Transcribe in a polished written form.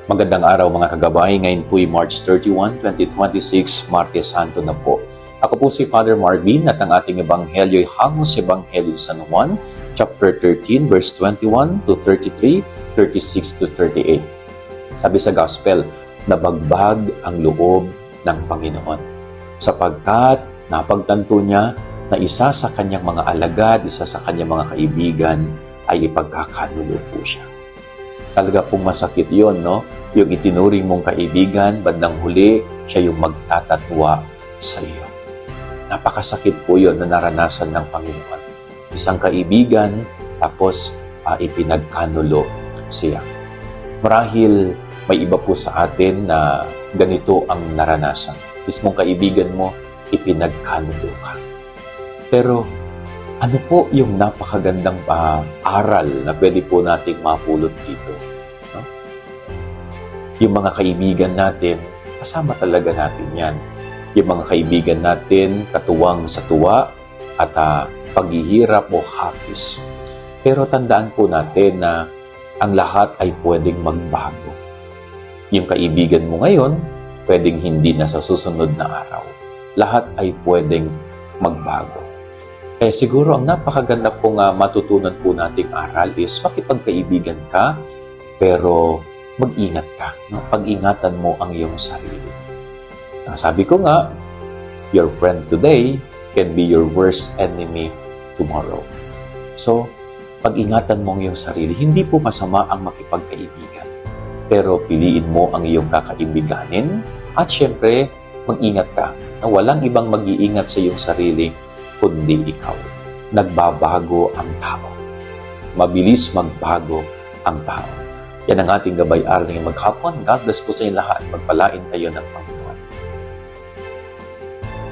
Magandang araw mga kagabay. Ngayon po ay March 31, 2026, Martes Santo na po. Ako po si Father Marvin at ang ating ebanghelyo ay hango sa Ebanghelyo sa San Juan, chapter 13, verse 21 to 33, 36 to 38. Sabi sa Gospel, nabagbag ang loob ng Panginoon sapagkat napagtanto niya na isa sa kanyang mga alagad, isa sa kanyang mga kaibigan ay ipagkakanulo po siya. Talaga pong masakit yon, no? Yung itinuring mong kaibigan, bandang huli, siya yung magtatatwa sa iyo. Napakasakit po yon na naranasan ng Panginoon. Isang kaibigan, tapos ipinagkanulo siya. Marahil may iba po sa atin na ganito ang naranasan. Mismong kaibigan mo, ipinagkanulo ka. Pero ano po yung napakagandang aral na pwede po nating mapulot dito? No? Yung mga kaibigan natin, kasama talaga natin yan. Yung mga kaibigan natin, katuwang sa tuwa at paghihirap o hapis. Pero tandaan po natin na ang lahat ay pwedeng magbago. Yung kaibigan mo ngayon, pwedeng hindi na sa susunod na araw. Lahat ay pwedeng magbago. Siguro ang napakaganda pong matutunan po nating aral is makipagkaibigan ka, pero mag-ingat ka. No? Pag-ingatan mo ang iyong sarili. Sabi ko nga, your friend today can be your worst enemy tomorrow. So, pag-ingatan mo ang iyong sarili. Hindi po masama ang makipagkaibigan. Pero piliin mo ang iyong kakaibiganin at syempre, mag-ingat ka na walang ibang mag-iingat sa iyong sarili kundi ikaw. Nagbabago ang tao. Mabilis magbago ang tao. Yan ang ating gabay-aral ngayong maghapon. God bless po sa inyo lahat. Magpalain kayo ng Panginoon.